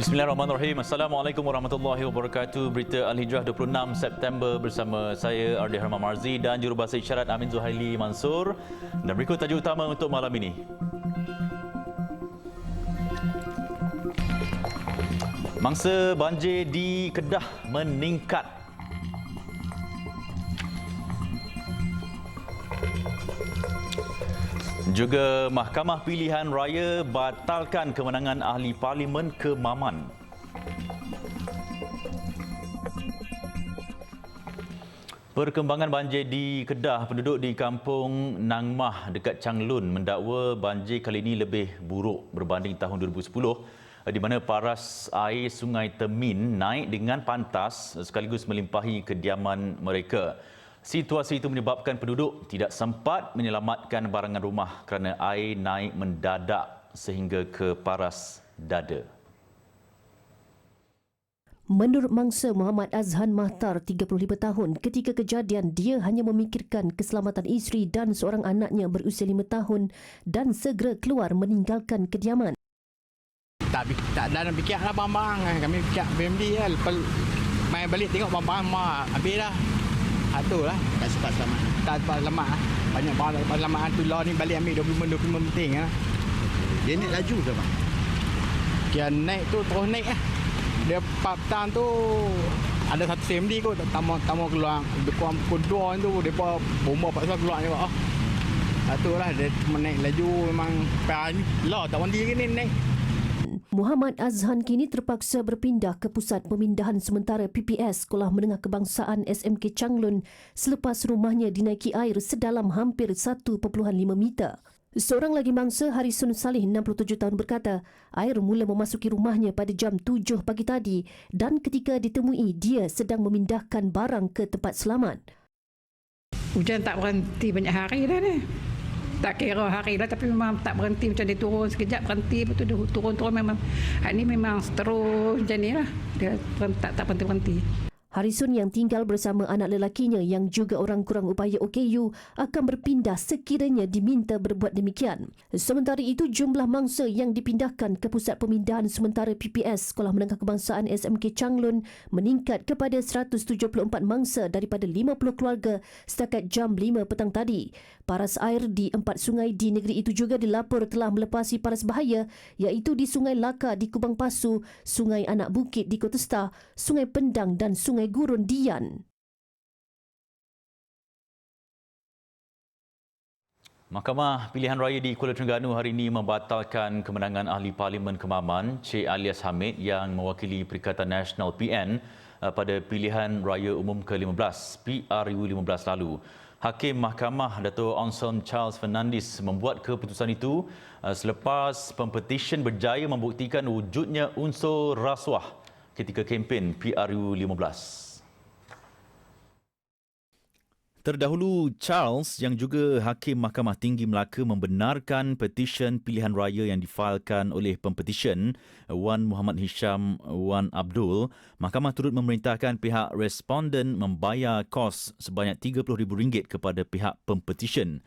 Bismillahirrahmanirrahim. Assalamualaikum warahmatullahi wabarakatuh. Berita Al-Hijrah 26 September bersama saya Ardi Herman Marzi dan jurubahasa isyarat Amin Zuhaili Mansur. Dan berikut tajuk utama untuk malam ini. Mangsa banjir di Kedah meningkat. Juga Mahkamah Pilihan Raya batalkan kemenangan ahli parlimen ke Maman. Perkembangan banjir di Kedah, penduduk di kampung Nangmah dekat Changlun mendakwa banjir kali ini lebih buruk berbanding tahun 2010 di mana paras air Sungai Temin naik dengan pantas sekaligus melimpahi kediaman mereka. Situasi itu menyebabkan penduduk tidak sempat menyelamatkan barangan rumah kerana air naik mendadak sehingga ke paras dada. Menurut mangsa Muhammad Azhan Mahtar, 35 tahun, ketika kejadian dia hanya memikirkan keselamatan isteri dan seorang anaknya berusia 5 tahun dan segera keluar meninggalkan kediaman. Tak dalam fikir lah barang-barang. Kami fikir family lah. Lepas main balik tengok barang-barang mak habis dah. Itulah. Tak sempat selamat. Tak sempat selamat. Banyak barang tak sempat selamat. Tu lah ni balik ambil dokumen penting lah. Dia naik laju ke bang? Dia naik tu terus naik lah. Dia petang tu ada satu family kot tamu keluar. Dekat pukul 2 tu depa bomba paksa keluar ni pak. Itulah dia menaik laju memang lah tak mandi ke ni naik. Muhammad Azhan kini terpaksa berpindah ke Pusat Pemindahan Sementara PPS Sekolah Menengah Kebangsaan SMK Changlun selepas rumahnya dinaiki air sedalam hampir 1.5 meter. Seorang lagi mangsa, Harisun Salih, 67 tahun berkata, air mula memasuki rumahnya pada jam 7 pagi tadi dan ketika ditemui dia sedang memindahkan barang ke tempat selamat. Hujan tak berhenti banyak hari dah ni. Tak kira hari lah tapi memang tak berhenti macam dia turun sekejap berhenti lepas tu dia turun memang hari ni memang terus macam ni lah dia tak berhenti. Harisun yang tinggal bersama anak lelakinya yang juga orang kurang upaya OKU akan berpindah sekiranya diminta berbuat demikian. Sementara itu, jumlah mangsa yang dipindahkan ke Pusat Pemindahan Sementara PPS Sekolah Menengah Kebangsaan SMK Changlun meningkat kepada 174 mangsa daripada 50 keluarga setakat jam 5 petang tadi. Paras air di 4 sungai di negeri itu juga dilapor telah melepasi paras bahaya iaitu di Sungai Laka di Kubang Pasu, Sungai Anak Bukit di Kota Star, Sungai Pendang dan Sungai Gurun Dian. Mahkamah Pilihan Raya di Kuala Terengganu hari ini membatalkan kemenangan ahli parlimen Kemaman, Cik Alias Hamid yang mewakili Perikatan Nasional PN pada pilihan raya umum ke-15 PRU 15 lalu. Hakim Mahkamah Dato' Onson Charles Fernandez membuat keputusan itu selepas pempetisyen berjaya membuktikan wujudnya unsur rasuah ketika kempen PRU 15. Terdahulu, Charles yang juga Hakim Mahkamah Tinggi Melaka membenarkan petisyen pilihan raya yang difailkan oleh pempetisyen Wan Muhammad Hisham Wan Abdul. Mahkamah turut memerintahkan pihak responden membayar kos sebanyak RM30,000 kepada pihak pempetisyen.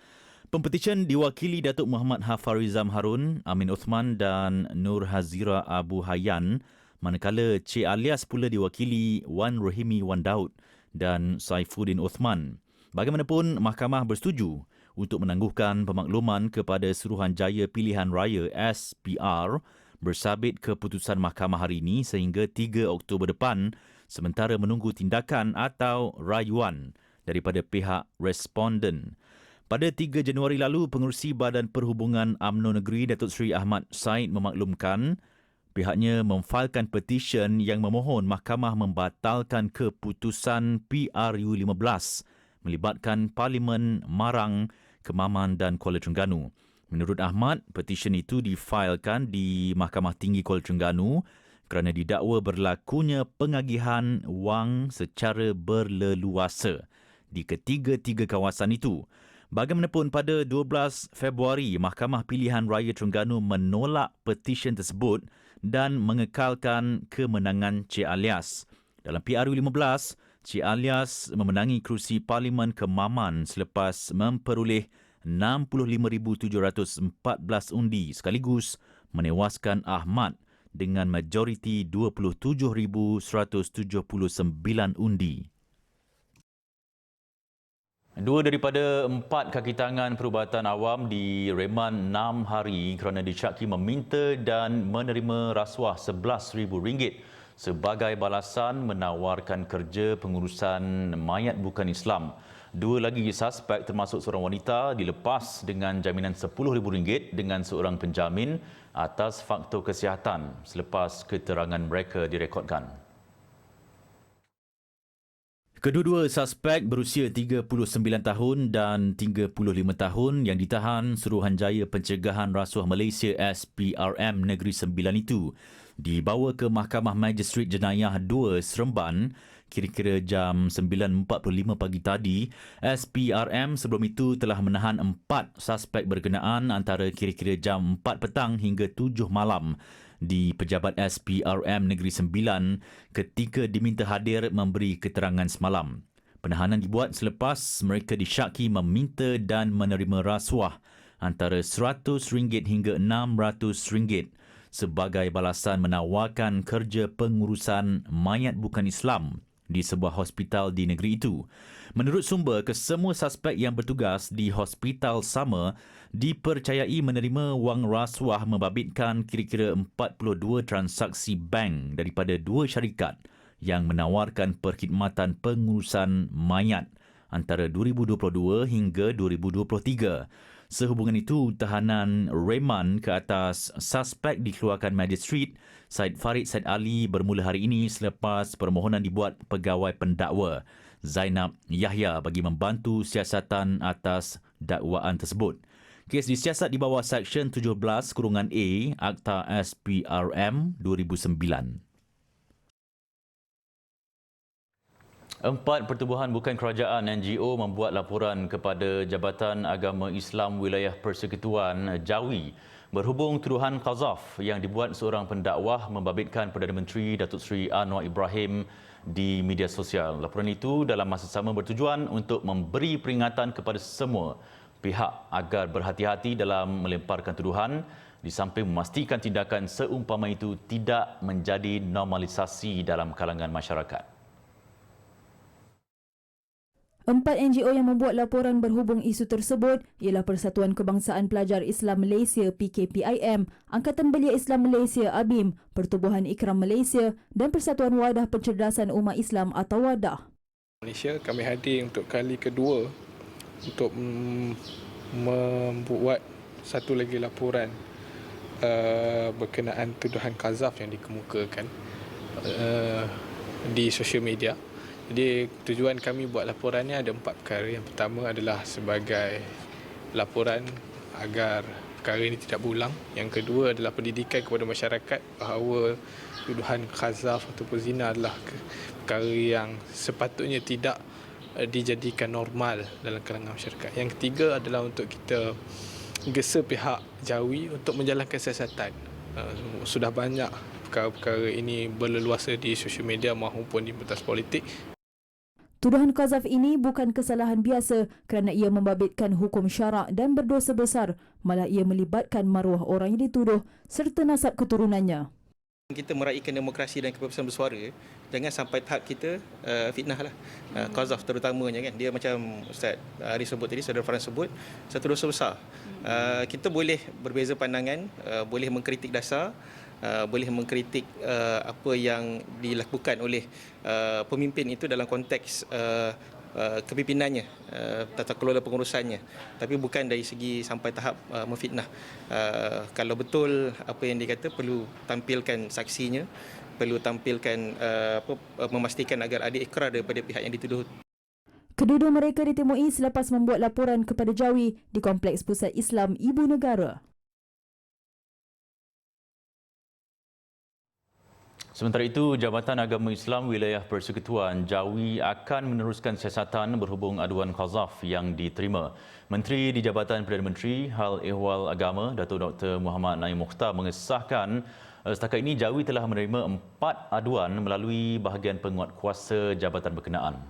Pempetisyen diwakili Datuk Muhammad Hafarizam Harun, Amin Uthman dan Nur Hazira Abu Hayyan, manakala Cik Alias pula diwakili Wan Rohimi Wan Daud dan Saifuddin Uthman. Bagaimanapun, mahkamah bersetuju untuk menangguhkan pemakluman kepada Suruhanjaya Pilihan Raya SPR bersabit keputusan mahkamah hari ini sehingga 3 Oktober depan sementara menunggu tindakan atau rayuan daripada pihak responden. Pada 3 Januari lalu, Pengerusi Badan Perhubungan UMNO Negeri Datuk Seri Ahmad Said memaklumkan pihaknya memfailkan petisyen yang memohon mahkamah membatalkan keputusan PRU 15 melibatkan Parlimen Marang, Kemaman dan Kuala Terengganu. Menurut Ahmad, petisyen itu difailkan di Mahkamah Tinggi Kuala Terengganu kerana didakwa berlakunya pengagihan wang secara berleluasa di ketiga-tiga kawasan itu. Bagaimanapun, pada 12 Februari, Mahkamah Pilihan Raya Terengganu menolak petisyen tersebut dan mengekalkan kemenangan Cik Alias. Dalam PRU 15, Cik Alias memenangi kerusi Parlimen Kemaman selepas memperoleh 65,714 undi sekaligus menewaskan Ahmad dengan majoriti 27,179 undi. 2 daripada 4 kaki tangan perubatan awam direman 6 hari kerana disyaki meminta dan menerima rasuah RM11,000 sebagai balasan menawarkan kerja pengurusan mayat bukan Islam. 2 lagi suspek termasuk seorang wanita dilepas dengan jaminan RM10,000 dengan seorang penjamin atas faktor kesihatan selepas keterangan mereka direkodkan. Kedua-dua suspek berusia 39 tahun dan 35 tahun yang ditahan Suruhanjaya Pencegahan Rasuah Malaysia SPRM Negeri Sembilan itu dibawa ke Mahkamah Magistrate Jenayah 2 Seremban kira-kira jam 9.45 pagi tadi. SPRM sebelum itu telah menahan 4 suspek berkenaan antara kira-kira jam 4 petang hingga 7 malam di Pejabat SPRM Negeri Sembilan ketika diminta hadir memberi keterangan semalam. Penahanan dibuat selepas mereka disyaki meminta dan menerima rasuah antara RM100 hingga RM600 sebagai balasan menawarkan kerja pengurusan mayat bukan Islam di sebuah hospital di negeri itu. Menurut sumber, kesemua suspek yang bertugas di hospital sama dipercayai menerima wang rasuah membabitkan kira-kira 42 transaksi bank daripada 2 syarikat yang menawarkan perkhidmatan pengurusan mayat antara 2022 hingga 2023. Sehubungan itu, tahanan reman ke atas suspek dikeluarkan Magistrate Syed Farid Said Ali bermula hari ini selepas permohonan dibuat pegawai pendakwa Zainab Yahya bagi membantu siasatan atas dakwaan tersebut. Kes disiasat di bawah Seksyen 17(A) Akta SPRM 2009. 4 pertubuhan bukan kerajaan NGO membuat laporan kepada Jabatan Agama Islam Wilayah Persekutuan Jawi berhubung tuduhan qazaf yang dibuat seorang pendakwah membabitkan Perdana Menteri Datuk Seri Anwar Ibrahim di media sosial. Laporan itu dalam masa sama bertujuan untuk memberi peringatan kepada semua pihak agar berhati-hati dalam melemparkan tuduhan di samping memastikan tindakan seumpama itu tidak menjadi normalisasi dalam kalangan masyarakat. 4 NGO yang membuat laporan berhubung isu tersebut ialah Persatuan Kebangsaan Pelajar Islam Malaysia PKPIM, Angkatan Belia Islam Malaysia ABIM, Pertubuhan Ikram Malaysia dan Persatuan Wadah Pencerdasan Umat Islam atau WADAH. Malaysia kami hadir untuk kali kedua untuk membuat satu lagi laporan berkenaan tuduhan qazaf yang dikemukakan di sosial media. Jadi tujuan kami buat laporan ni ada 4 perkara. Yang pertama adalah sebagai laporan agar perkara ini tidak berulang. Yang kedua adalah pendidikan kepada masyarakat bahawa tuduhan qazaf ataupun zina adalah perkara yang sepatutnya tidak dijadikan normal dalam kalangan masyarakat. Yang ketiga adalah untuk kita gesa pihak Jawi untuk menjalankan siasatan. Sudah banyak perkara-perkara ini berleluasa di sosial media maupun di pentas politik. Tuduhan qazaf ini bukan kesalahan biasa kerana ia membabitkan hukum syarak dan berdosa besar, malah ia melibatkan maruah orang yang dituduh serta nasab keturunannya. Kita meraihkan demokrasi dan kebebasan bersuara, jangan sampai tahap kita fitnah lah. Qazaf terutamanya kan, dia macam Ustaz Ari sebut tadi, Saudara Farhan sebut, satu dosa besar. Kita boleh berbeza pandangan, boleh mengkritik dasar, boleh mengkritik apa yang dilakukan oleh pemimpin itu dalam konteks kepimpinannya, tata kelola pengurusannya, tapi bukan dari segi sampai tahap memfitnah. Kalau betul apa yang dikata, perlu tampilkan saksinya, perlu tampilkan memastikan agar ada ikrar daripada pihak yang dituduh. Kedua-dua mereka ditemui selepas membuat laporan kepada Jawi di Kompleks Pusat Islam Ibu Negara. Sementara itu, Jabatan Agama Islam Wilayah Persekutuan Jawi akan meneruskan siasatan berhubung aduan qazaf yang diterima. Menteri di Jabatan Perdana Menteri Hal Ehwal Agama, Datuk Dr. Muhammad Naim Mukhtar mengesahkan setakat ini Jawi telah menerima 4 aduan melalui bahagian penguatkuasa jabatan berkenaan.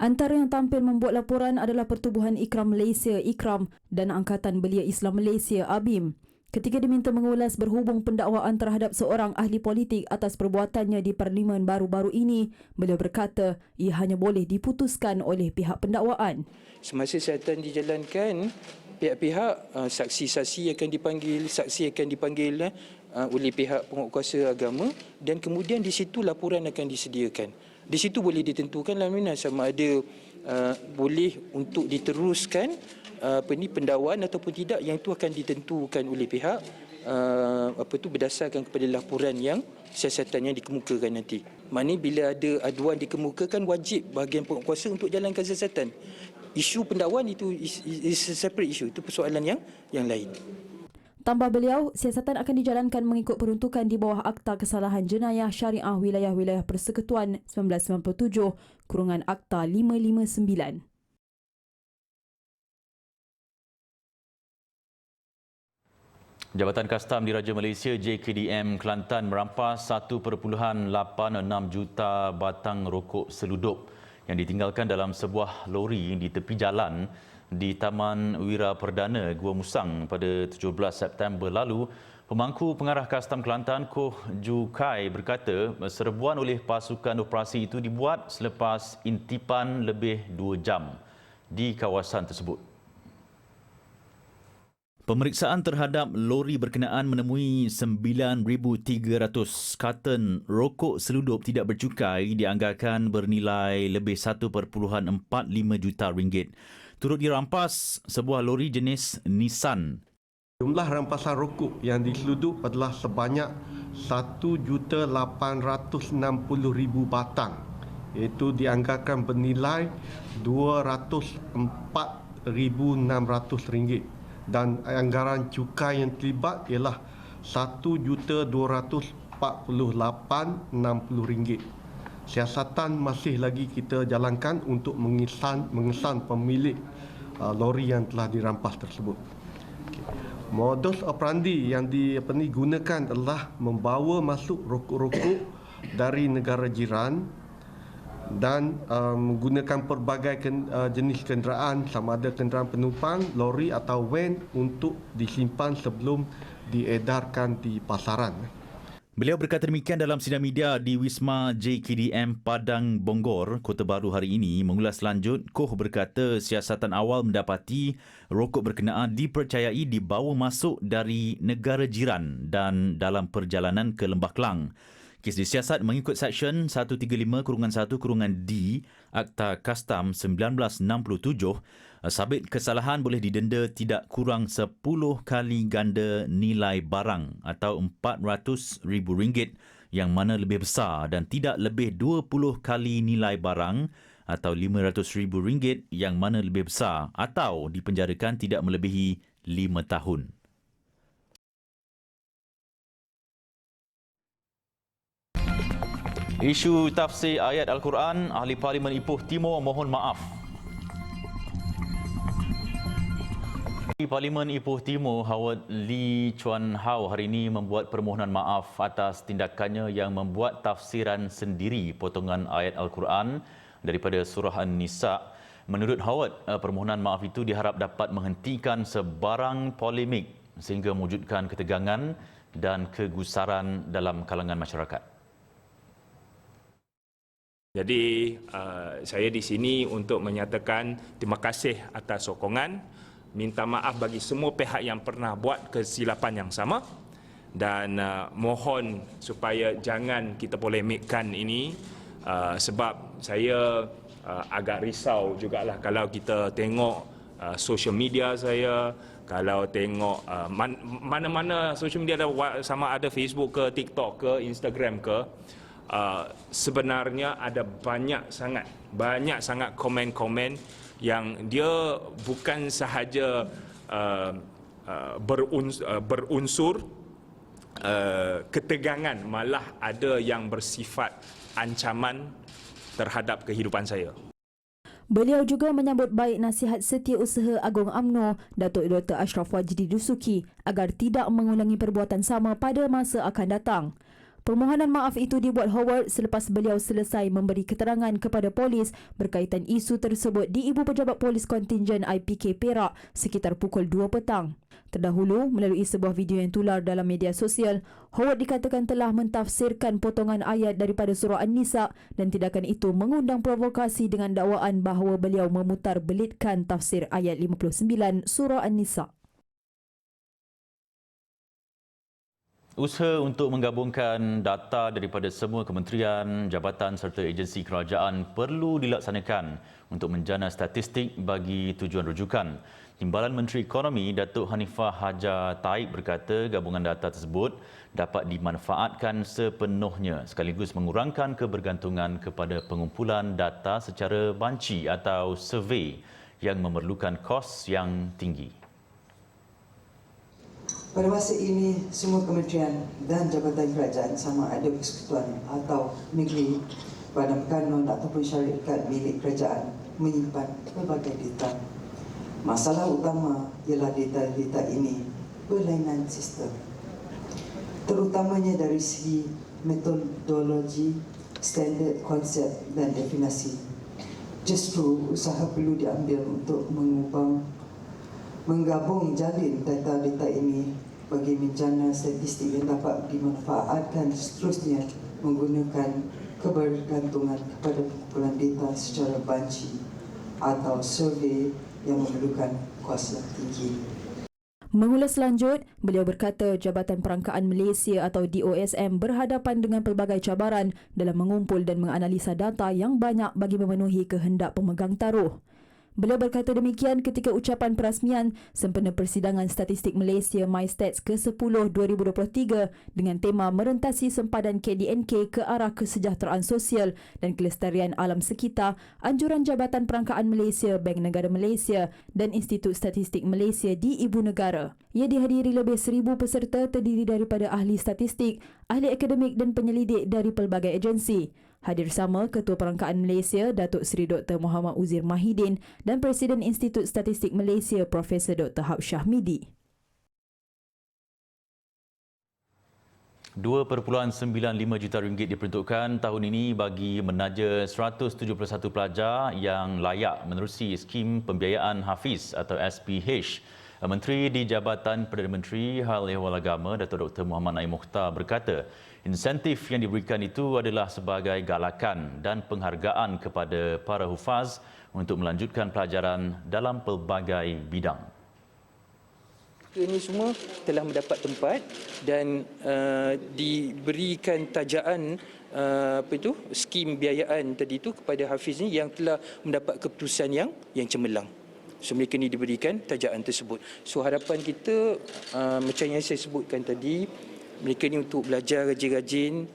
Antara yang tampil membuat laporan adalah Pertubuhan Ikram Malaysia IKRAM dan Angkatan Belia Islam Malaysia ABIM. Ketika diminta mengulas berhubung pendakwaan terhadap seorang ahli politik atas perbuatannya di parlimen baru-baru ini, beliau berkata ia hanya boleh diputuskan oleh pihak pendakwaan. Semasa siasatan dijalankan, pihak-pihak saksi-saksi akan dipanggil oleh pihak penguatkuasa agama dan kemudian di situ laporan akan disediakan. Di situ boleh ditentukan sama ada boleh untuk diteruskan pendakwaan ataupun tidak, yang itu akan ditentukan oleh pihak berdasarkan kepada laporan yang siasatan yang dikemukakan nanti. Maknanya bila ada aduan dikemukakan, wajib bahagian penguatkuasa untuk jalankan siasatan. Isu pendakwaan itu is a separate issue, itu persoalan yang lain. Tambah beliau, siasatan akan dijalankan mengikut peruntukan di bawah Akta Kesalahan Jenayah Syariah Wilayah-Wilayah Persekutuan 1997 / Akta 559. Jabatan Kastam Diraja Malaysia JKDM Kelantan merampas 1.86 juta batang rokok seludup yang ditinggalkan dalam sebuah lori di tepi jalan di Taman Wira Perdana Gua Musang pada 17 September lalu. Pemangku Pengarah Kastam Kelantan Koh Ju Kai berkata serbuan oleh pasukan operasi itu dibuat selepas intipan lebih 2 jam di kawasan tersebut. Pemeriksaan terhadap lori berkenaan menemui 9,300 karton rokok seludup tidak bercukai dianggarkan bernilai lebih 1.45 juta ringgit. Turut dirampas sebuah lori jenis Nissan. Jumlah rampasan rokok yang diseludup adalah sebanyak 1,860,000 batang, iaitu dianggarkan bernilai RM204,600 dan anggaran cukai yang terlibat ialah RM1,248,60. Siasatan masih lagi kita jalankan untuk mengesan pemilik lori yang telah dirampas tersebut. Modus operandi yang digunakan adalah membawa masuk rokok-rokok dari negara jiran dan menggunakan pelbagai jenis kenderaan, sama ada kenderaan penumpang, lori atau van untuk disimpan sebelum diedarkan di pasaran. Beliau berkata demikian dalam sidang media di Wisma JKDM Padang Bonggor, Kota Baru hari ini. Mengulas lanjut, Koh berkata siasatan awal mendapati rokok berkenaan dipercayai dibawa masuk dari negara jiran dan dalam perjalanan ke Lembah Kelang. Kes disiasat mengikut Seksyen 135-1-D Akta Kastam 1967. Sabit kesalahan boleh didenda tidak kurang 10 kali ganda nilai barang atau RM400,000 yang mana lebih besar, dan tidak lebih 20 kali nilai barang atau RM500,000 yang mana lebih besar, atau dipenjarakan tidak melebihi 5 tahun. Isu tafsir ayat Al-Quran, Ahli Parlimen Ipoh Timur mohon maaf. Ahli Parlimen Ipoh Timur Howard Lee Chuan Hao hari ini membuat permohonan maaf atas tindakannya yang membuat tafsiran sendiri potongan ayat Al-Quran daripada surah An-Nisa. Menurut Howard, permohonan maaf itu diharap dapat menghentikan sebarang polemik sehingga mewujudkan ketegangan dan kegusaran dalam kalangan masyarakat. Jadi saya di sini untuk menyatakan terima kasih atas sokongan, minta maaf bagi semua pihak yang pernah buat kesilapan yang sama, dan mohon supaya jangan kita polemikkan ini, sebab saya agak risau jugalah kalau kita tengok social media saya, kalau tengok mana-mana social media, sama ada Facebook ke, TikTok ke, Instagram ke, sebenarnya ada banyak sangat komen-komen yang dia bukan sahaja berunsur ketegangan, malah ada yang bersifat ancaman terhadap kehidupan saya. Beliau juga menyambut baik nasihat Setiausaha Agung UMNO Datuk Dr. Ashraf Wajdi Dusuki agar tidak mengulangi perbuatan sama pada masa akan datang. Permohonan maaf itu dibuat Howard selepas beliau selesai memberi keterangan kepada polis berkaitan isu tersebut di Ibu Pejabat Polis Kontingen IPK Perak sekitar pukul 2 petang. Terdahulu, melalui sebuah video yang tular dalam media sosial, Howard dikatakan telah mentafsirkan potongan ayat daripada surah An-Nisa dan tindakan itu mengundang provokasi dengan dakwaan bahawa beliau memutar belitkan tafsir ayat 59 surah An-Nisa. Usaha untuk menggabungkan data daripada semua kementerian, jabatan serta agensi kerajaan perlu dilaksanakan untuk menjana statistik bagi tujuan rujukan. Timbalan Menteri Ekonomi Datuk Hanifah Hajar Taib berkata gabungan data tersebut dapat dimanfaatkan sepenuhnya sekaligus mengurangkan kebergantungan kepada pengumpulan data secara banci atau survey yang memerlukan kos yang tinggi. Pada masa ini, semua kementerian dan jabatan kerajaan sama ada persekutuan atau negeri, badan kanun ataupun syarikat milik kerajaan menyimpan pelbagai data. Masalah utama ialah data-data ini berlainan sistem, terutamanya dari segi metodologi, standard, konsep dan definisi. Justru usaha perlu diambil untuk menggabung jalin data-data ini bagi menjana statistik yang dapat dimanfaatkan seterusnya menggunakan kebergantungan kepada pengumpulan data secara banci atau survey yang memerlukan kos yang tinggi. Mengulas lanjut, beliau berkata Jabatan Perangkaan Malaysia atau DOSM berhadapan dengan pelbagai cabaran dalam mengumpul dan menganalisa data yang banyak bagi memenuhi kehendak pemegang taruh. Beliau berkata demikian ketika ucapan perasmian sempena Persidangan Statistik Malaysia MyStats ke-10 2023 dengan tema merentasi sempadan KDNK ke arah kesejahteraan sosial dan kelestarian alam sekitar, anjuran Jabatan Perangkaan Malaysia, Bank Negara Malaysia dan Institut Statistik Malaysia di Ibu Negara. Ia dihadiri lebih 1,000 peserta terdiri daripada ahli statistik, ahli akademik dan penyelidik dari pelbagai agensi. Hadir sama Ketua Perangkaan Malaysia Datuk Seri Dr. Muhammad Uzir Mahidin dan Presiden Institut Statistik Malaysia Profesor Dr. Habsyah Midi. 2.95 juta ringgit diperuntukkan tahun ini bagi menaja 171 pelajar yang layak menerusi skim pembiayaan Hafiz atau SPH. Menteri di Jabatan Perdana Menteri Hal Ehwal Agama Datuk Dr. Muhammad Naim Mukhtar berkata insentif yang diberikan itu adalah sebagai galakan dan penghargaan kepada para hufaz untuk melanjutkan pelajaran dalam pelbagai bidang. Ini semua telah mendapat tempat dan diberikan tajaan skim biayaan tadi itu kepada Hafiz ini yang telah mendapat keputusan yang cemerlang. So mereka ini diberikan tajaan tersebut. So harapan kita macam yang saya sebutkan tadi, mereka ini untuk belajar rajin-rajin,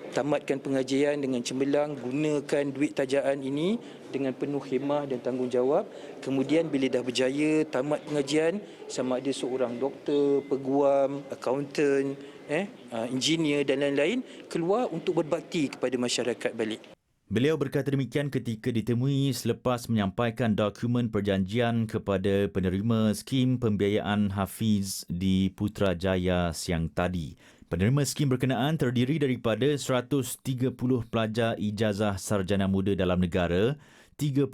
tamatkan pengajian dengan cemerlang, gunakan duit tajaan ini dengan penuh khemah dan tanggungjawab. Kemudian bila dah berjaya tamat pengajian, sama ada seorang doktor, peguam, akaunten, engineer dan lain-lain, keluar untuk berbakti kepada masyarakat balik. Beliau berkata demikian ketika ditemui selepas menyampaikan dokumen perjanjian kepada penerima skim pembiayaan Hafiz di Putrajaya siang tadi. Penerima skim berkenaan terdiri daripada 130 pelajar ijazah sarjana muda dalam negara, 38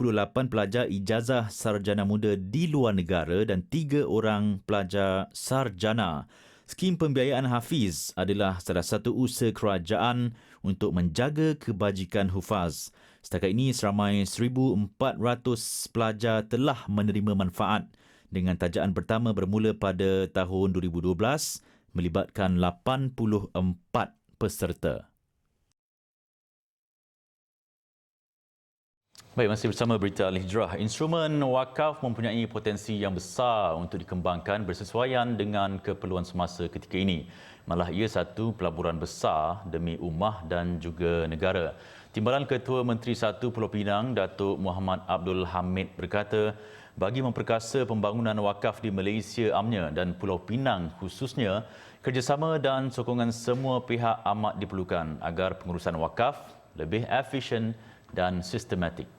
pelajar ijazah sarjana muda di luar negara dan 3 orang pelajar sarjana. Skim pembiayaan Hafiz adalah salah satu usaha kerajaan untuk menjaga kebajikan hufaz. Setakat ini, seramai 1,400 pelajar telah menerima manfaat dengan tajaan pertama bermula pada tahun 2012 melibatkan 84 peserta. Baik, masih bersama Berita Al-Hijrah. Instrumen wakaf mempunyai potensi yang besar untuk dikembangkan bersesuaian dengan keperluan semasa ketika ini. Malah ia satu pelaburan besar demi ummah dan juga negara. Timbalan Ketua Menteri 1 Pulau Pinang, Datuk Muhammad Abdul Hamid berkata, bagi memperkasa pembangunan wakaf di Malaysia amnya dan Pulau Pinang khususnya, kerjasama dan sokongan semua pihak amat diperlukan agar pengurusan wakaf lebih efisien dan sistematik.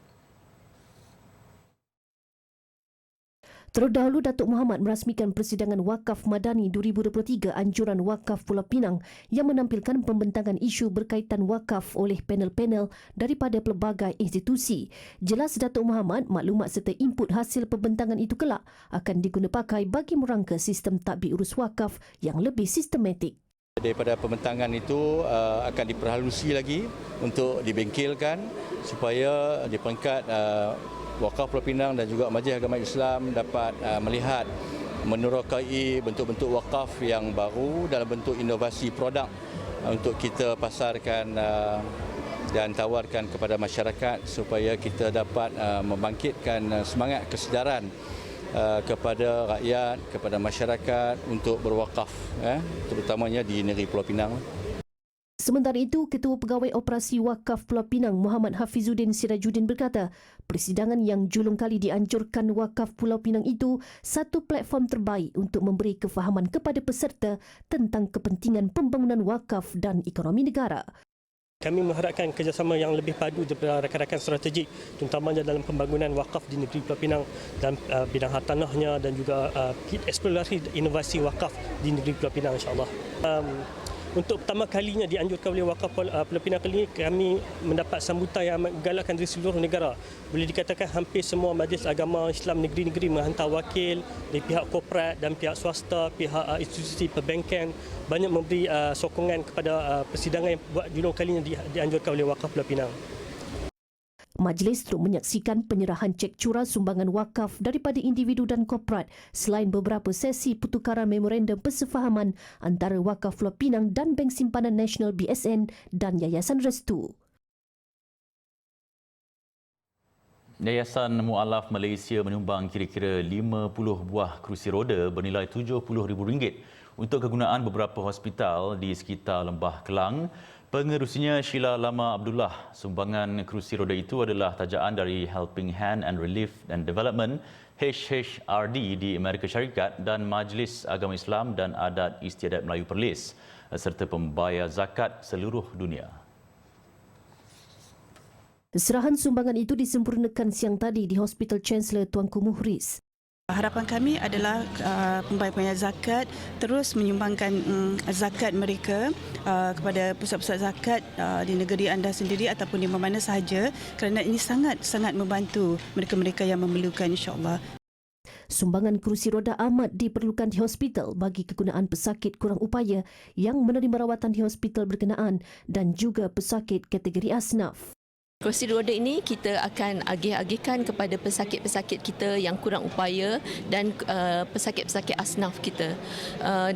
Terdahulu, Datuk Muhammad merasmikan Persidangan Wakaf Madani 2023 Anjuran Wakaf Pulau Pinang yang menampilkan pembentangan isu berkaitan wakaf oleh panel-panel daripada pelbagai institusi. Jelas Datuk Muhammad, maklumat serta input hasil pembentangan itu kelak akan diguna pakai bagi merangka sistem tadbir urus wakaf yang lebih sistematik. Daripada pembentangan itu akan diperhalusi lagi untuk dibengkelkan supaya di peringkat Wakaf Pulau Pinang dan juga Majlis Agama Islam dapat melihat menerokai bentuk-bentuk wakaf yang baru dalam bentuk inovasi produk untuk kita pasarkan dan tawarkan kepada masyarakat supaya kita dapat membangkitkan semangat kesedaran kepada rakyat, kepada masyarakat untuk berwakaf, terutamanya di negeri Pulau Pinang. Sementara itu, Ketua Pegawai Operasi Wakaf Pulau Pinang Muhammad Hafizuddin Sirajuddin berkata, persidangan yang julung kali dianjurkan Wakaf Pulau Pinang itu satu platform terbaik untuk memberi kefahaman kepada peserta tentang kepentingan pembangunan wakaf dan ekonomi negara. Kami mengharapkan kerjasama yang lebih padu daripada rakan-rakan strategik, terutamanya dalam pembangunan wakaf di negeri Pulau Pinang dalam bidang hartanahnya dan juga eksplorasi inovasi wakaf di negeri Pulau Pinang, insyaAllah. Untuk pertama kalinya dianjurkan oleh Wakaf Pulau Pinang kali ini, kami mendapat sambutan yang amat menggalakkan dari seluruh negara. Boleh dikatakan hampir semua majlis agama Islam negeri-negeri menghantar wakil dari pihak korporat dan pihak swasta, pihak institusi perbankan, banyak memberi sokongan kepada persidangan yang buat julung kalinya dianjurkan oleh Wakaf Pulau Pinang. Majlis turut menyaksikan penyerahan cek curah sumbangan wakaf daripada individu dan korporat selain beberapa sesi pertukaran memorandum persefahaman antara Wakaf Pulau Pinang dan Bank Simpanan Nasional BSN dan Yayasan Restu. Yayasan Mu'alaf Malaysia menyumbang kira-kira 50 buah kerusi roda bernilai RM70,000 untuk kegunaan beberapa hospital di sekitar Lembah Kelang. Pengerusinya Sheila Lama Abdullah. Sumbangan kerusi roda itu adalah tajaan dari Helping Hand and Relief and Development HHRD di Amerika Syarikat dan Majlis Agama Islam dan Adat Istiadat Melayu Perlis serta pembayar zakat seluruh dunia. Serahan sumbangan itu disempurnakan siang tadi di Hospital Chancellor Tuanku Muhriz. Harapan kami adalah pembayar zakat terus menyumbangkan zakat mereka kepada pusat-pusat zakat di negeri anda sendiri ataupun di mana sahaja kerana ini sangat-sangat membantu mereka-mereka yang memerlukan, insya-Allah. Sumbangan kerusi roda amat diperlukan di hospital bagi kegunaan pesakit kurang upaya yang menerima rawatan di hospital berkenaan dan juga pesakit kategori asnaf. Kerusi roda ini kita akan agih-agihkan kepada pesakit-pesakit kita yang kurang upaya dan pesakit-pesakit asnaf kita.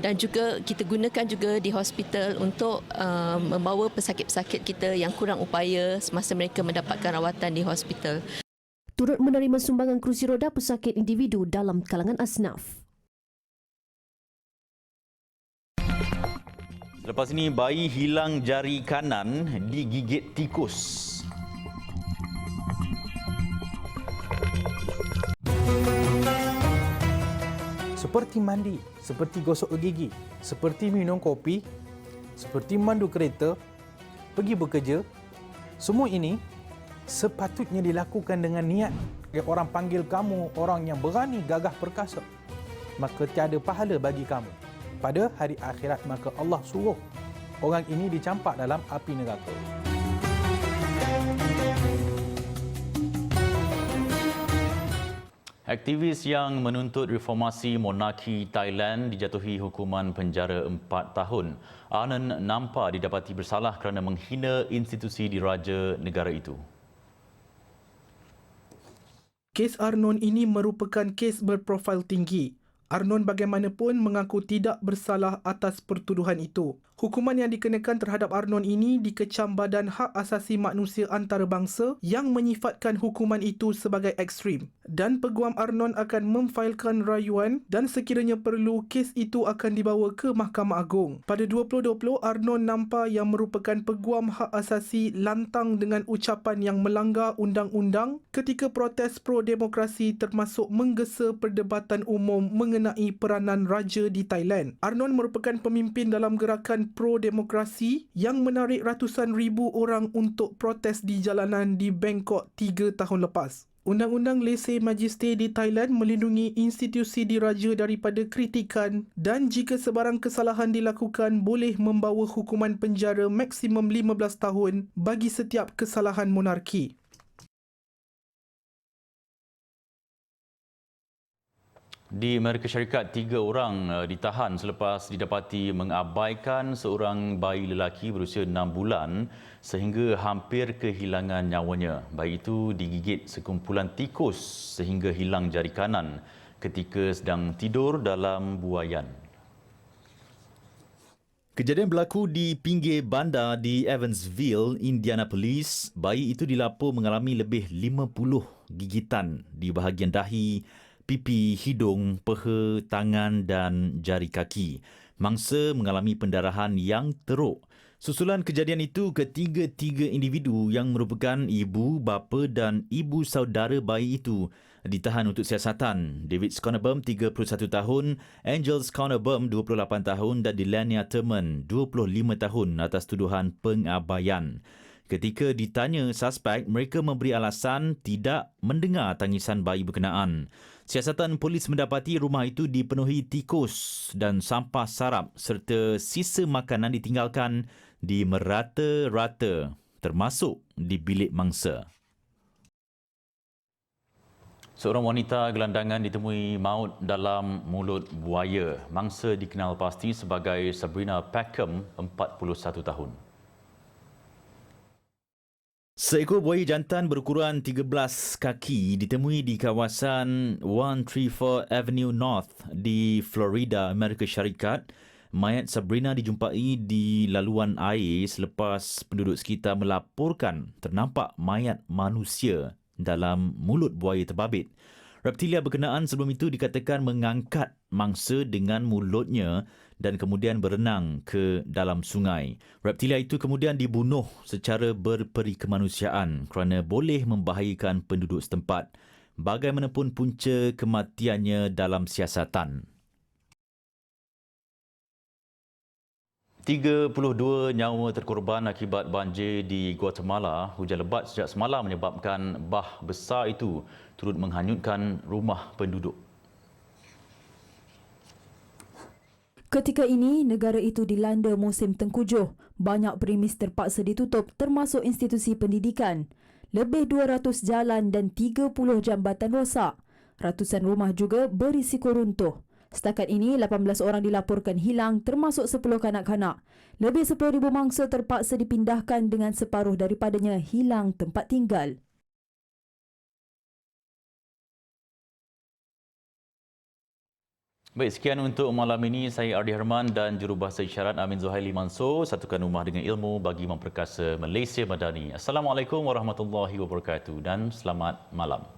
Dan juga kita gunakan juga di hospital untuk membawa pesakit-pesakit kita yang kurang upaya semasa mereka mendapatkan rawatan di hospital. Turut menerima sumbangan kerusi roda pesakit individu dalam kalangan asnaf. Lepas ini, bayi hilang jari kanan digigit tikus. Seperti mandi, seperti gosok gigi, seperti minum kopi, seperti memandu kereta, pergi bekerja, semua ini sepatutnya dilakukan dengan niat. Orang panggil kamu orang yang berani, gagah, perkasa, maka tiada pahala bagi kamu. Pada hari akhirat, maka Allah suruh orang ini dicampak dalam api neraka. Aktivis yang menuntut reformasi monarki Thailand dijatuhi hukuman penjara 4 tahun. Arnon Nampa didapati bersalah kerana menghina institusi diraja negara itu. Kes Arnon ini merupakan kes berprofil tinggi. Arnon bagaimanapun mengaku tidak bersalah atas pertuduhan itu. Hukuman yang dikenakan terhadap Arnon ini dikecam Badan Hak Asasi Manusia Antarabangsa yang menyifatkan hukuman itu sebagai ekstrim. Dan Peguam Arnon akan memfailkan rayuan dan sekiranya perlu, kes itu akan dibawa ke Mahkamah Agung. Pada 2020, Arnon Nampa yang merupakan Peguam Hak Asasi lantang dengan ucapan yang melanggar undang-undang ketika protes pro-demokrasi termasuk menggesa perdebatan umum mengenai peranan raja di Thailand. Arnon merupakan pemimpin dalam gerakan pro-demokrasi yang menarik ratusan ribu orang untuk protes di jalanan di Bangkok 3 tahun lepas. Undang-undang lese magister di Thailand melindungi institusi diraja daripada kritikan dan jika sebarang kesalahan dilakukan boleh membawa hukuman penjara maksimum 15 tahun bagi setiap kesalahan monarki. Di Amerika Syarikat, 3 orang ditahan selepas didapati mengabaikan seorang bayi lelaki berusia 6 bulan sehingga hampir kehilangan nyawanya. Bayi itu digigit sekumpulan tikus sehingga hilang jari kanan ketika sedang tidur dalam buaian. Kejadian berlaku di pinggir bandar di Evansville, Indianapolis. Bayi itu dilapor mengalami lebih 50 gigitan di bahagian dahi, pipi, hidung, peha, tangan dan jari kaki. Mangsa mengalami pendarahan yang teruk. Susulan kejadian itu, ketiga-tiga individu yang merupakan ibu, bapa dan ibu saudara bayi itu ditahan untuk siasatan. David Sconnerbum, 31 tahun, Angel Sconnerbum, 28 tahun dan Delania Thurman, 25 tahun atas tuduhan pengabaian. Ketika ditanya suspek, mereka memberi alasan tidak mendengar tangisan bayi berkenaan. Siasatan polis mendapati rumah itu dipenuhi tikus dan sampah sarap serta sisa makanan ditinggalkan di merata-rata termasuk di bilik mangsa. Seorang wanita gelandangan ditemui maut dalam mulut buaya. Mangsa dikenal pasti sebagai Sabrina Peckham, 41 tahun. Seekor buaya jantan berukuran 13 kaki ditemui di kawasan 134 Avenue North di Florida, Amerika Syarikat. Mayat Sabrina dijumpai di laluan air selepas penduduk sekitar melaporkan ternampak mayat manusia dalam mulut buaya terbabit. Reptilia berkenaan sebelum itu dikatakan mengangkat mangsa dengan mulutnya dan kemudian berenang ke dalam sungai. Reptilia itu kemudian dibunuh secara berperi kemanusiaan kerana boleh membahayakan penduduk setempat. Bagaimanapun punca kematiannya dalam siasatan. 32 nyawa terkorban akibat banjir di Guatemala. Hujan lebat sejak semalam menyebabkan bah besar itu turut menghanyutkan rumah penduduk. Ketika ini, negara itu dilanda musim tengkujuh. Banyak premis terpaksa ditutup termasuk institusi pendidikan. Lebih 200 jalan dan 30 jambatan rosak. Ratusan rumah juga berisiko runtuh. Setakat ini, 18 orang dilaporkan hilang termasuk 10 kanak-kanak. Lebih 10,000 mangsa terpaksa dipindahkan dengan separuh daripadanya hilang tempat tinggal. Baik, sekian untuk malam ini. Saya Ardi Herman dan Jurubahasa Isyarat Amin Zuhaili Mansur. Satukan rumah dengan ilmu bagi memperkasa Malaysia Madani. Assalamualaikum warahmatullahi wabarakatuh dan selamat malam.